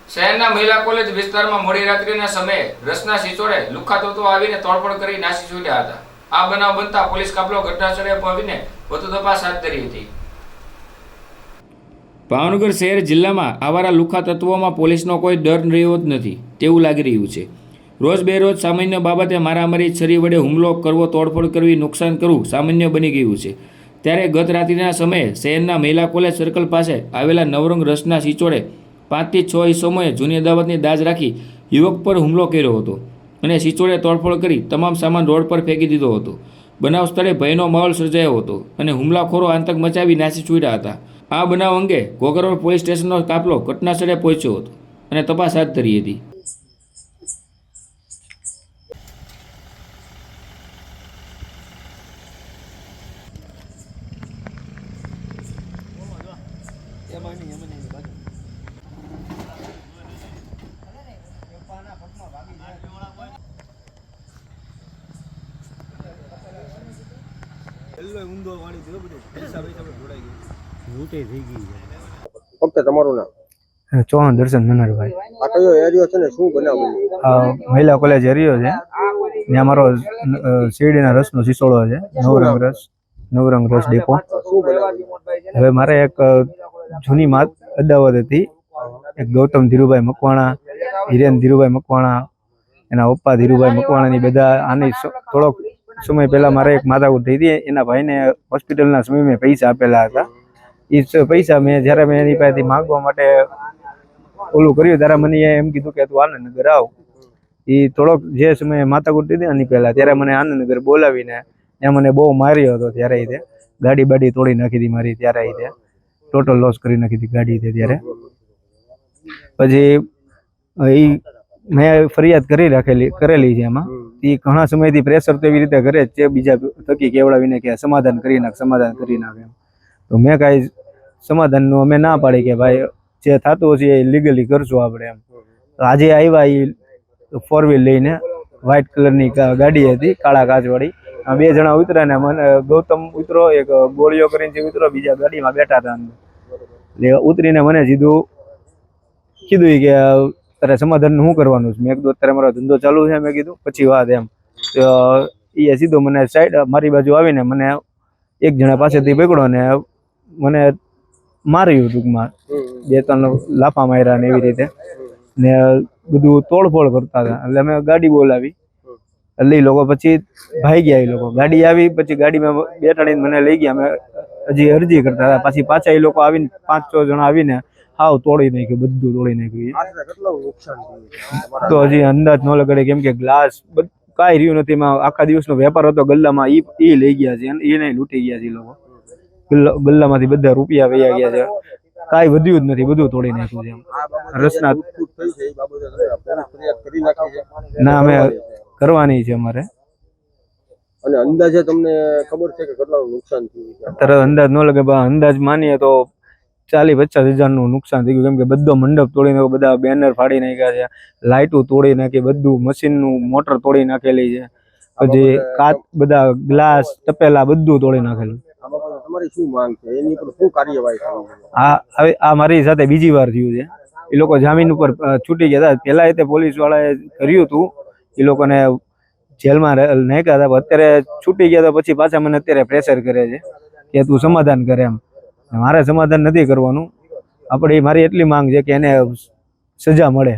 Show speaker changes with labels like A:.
A: શહેરના મહિલા કોલેજ વિસ્તારમાં મોડી રાત્રિના સમયે રસના સિચોડે લુખ્ખા તત્વો આવીને તોડફોડ કરી નાસી છૂટ્યા હતા. આ બનાવ બનતા પોલીસ કાફલો ઘટનાસ્થળે પહોંચીને વધુ તપાસ હાથ ધરી હતી. ભાવનગર શહેર જિલ્લામાં આવારા લુખ્ખા તત્વોમાં પોલીસનો કોઈ ડર રહ્યો જ નથી તેવું લાગી રહ્યું છે. રોજ બેરોજ સામાન્ય બાબતે મારામારી, છરી વડે હુમલો કરવો, તોડફોડ કરવી, નુકસાન કરવું સામાન્ય બની ગયું છે. ત્યારે ગત રાત્રિના સમયે શહેરના મહિલા કોલેજ સર્કલ પાસે આવેલા નવરંગ રસના સિચોડે 5 થી 6 ઇસમોએ જૂની અદાવતની દાજ રાખી યુવક પર હુમલો કર્યો હતો અને સિચોડે તોડફોડ કરી તમામ સામાન રોડ પર ફેંકી દીધો હતો. બનાવ સ્થળે ભયનો માહોલ સર્જાયો હતો અને હુમલાખોરો આતંક મચાવી નાસી છૂટ્યા હતા. આ બનાવ અંગે ઘોઘરવાડ પોલીસ સ્ટેશનનો કાફલો ઘટનાસ્થળે પહોંચ્યો હતો અને તપાસ હાથ ધરી હતી.
B: ફક્ત તમારું નામ?
C: ચૌહાણ દર્શન મનહરભાઈ.
B: આ કયો એરિયો છે ને શું બનાવ બન્યો?
C: મહિલા કોલેજ એરિયો છે, ત્યાં મારો શેરડીના રસનો સિસોડો છે, નવરંગ રસ ડેપો.
B: શું બનાવ બન્યો?
C: હવે મારે એક જૂની અદાવત હતી. એક ગૌતમ ધીરુભાઈ મકવાણા, હિરેન ધીરુભાઈ મકવાણા, એના પપ્પા ધીરુભાઈ મકવાણાની બધા આની થોડોક સમય પહેલા મારે એક માથાકૂટ થઈ હતી. એના ભાઈને હોસ્પિટલના સમય મેં પૈસા આપેલા હતા. એ પૈસા જ્યારે મેં એની પાસેથી માંગવા માટે ઓલું કર્યું ત્યારે મને એમ કીધું કે તું આનંદનગર આવ. એ થોડોક જે સમયે માથાકૂટ થઈ હતી આની પહેલા, ત્યારે મને આનંદનગર બોલાવીને ત્યાં મને બહુ માર્યો હતો. ત્યારે એ ગાડી બાડી તોડી નાખી હતી મારી. ત્યારે એ ટોટલ લોસ કરી નાખી હતી ગાડી. ત્યારે પછી એ મેં ફરિયાદ કરેલી છે એમાં. એ ઘણા સમયથી પ્રેશર તો એવી રીતે કરે છે બીજા થકી કેવડાવીને કે સમાધાન કરી નાખ એમ. તો મેં કાંઈ સમાધાનનું અમે ના પાડી કે ભાઈ જે થતું હશે એ લીગલી કરશું આપણે એમ. તો આજે આવ્યા એ 4 વ્હીલ લઈને, વ્હાઇટ કલરની ગાડી હતી, કાળા કાચવાળી. 2 જણા ઉતર્યા ને મને ગૌતમ ઉતરો, એક ગોળીઓ કરીને ઉતરો, બીજા ગાડીમાં બેઠા હતા. એટલે ઉતરીને મને કીધું કે તારે સમાધાન શું કરવાનું છે? મેં કીધું અત્યારે મારો ધંધો ચાલુ છે, મેં કીધું પછી વાત એમ. તો એ સીધો મને સાઈડ મારી બાજુ આવીને મને એક જણા પાસેથી પકડ્યો ને મને માર્યું. ટૂંકમાં 2-3 લાફા માર્યા ને એવી રીતે ને બધું તોડફોડ કરતા હતા. એટલે અમે ગાડી બોલાવી, એટલે એ લોકો પછી ભાઈ ગયા. એ લોકો ગાડી આવી પછી ગાડીમાં બેઠાડીને મને લઈ ગયા. અમે હજી અરજી કરતા હતા. પછી પાછા એ લોકો આવીને 5-6 જણા આવીને હાવ તોડી નાખ્યું, બધું તોડી નાખ્યું. તો હજી અંદાજ ન લગાડે, કેમ કે ગ્લાસ કાંઈ રહ્યું નથી. એમાં આખા દિવસનો વેપાર હતો ગલ્લામાં, એ લઈ ગયા છે, એને લૂંટી ગયા છે એ લોકો. ગલ્લામાંથી બધા રૂપિયા વયા ગયા છે, કાંઈ વધ્યું જ નથી, બધું તોડી નાખ્યું છે. રસના ના અમે કરવાની છે અમારે.
B: અને અંદાજે તમને ખબર છે કે કેટલાનું નુકસાન થયું છે?
C: અત્યારે અંદાજ ન લગે, અંદાજ માનીએ તો 40-50 હજારનું નુકસાન થઈ ગયું. કેમ કે બધો મંડપ તોડી નાખ્યો, બધા બેનર ફાડી નાખ્યા છે, લાઇટો તોડી નાખી, બધું મશીનનું મોટર તોડી નાખેલી છે, પછી કાચ, બધા ગ્લાસ, તપેલા બધું તોડી નાખેલું.
B: તમારી શું માંગ છે? એની પર શું કાર્યવાહી થવી?
C: આ મારી સાથે બીજી વાર થયું છે. એ લોકો જામીન ઉપર છૂટી ગયા હતા. પહેલા એ પોલીસ વાળાએ કર્યું હતું, એ લોકોને જેલમાં નાખ્યા હતા. અત્યારે છૂટી ગયા હતા પછી પાછા મને અત્યારે પ્રેશર કરે છે કે તું સમાધાન કરે એમ. મારે સમાધાન નથી કરવાનું. મારી એટલી માંગ છે કે એને સજા મળે.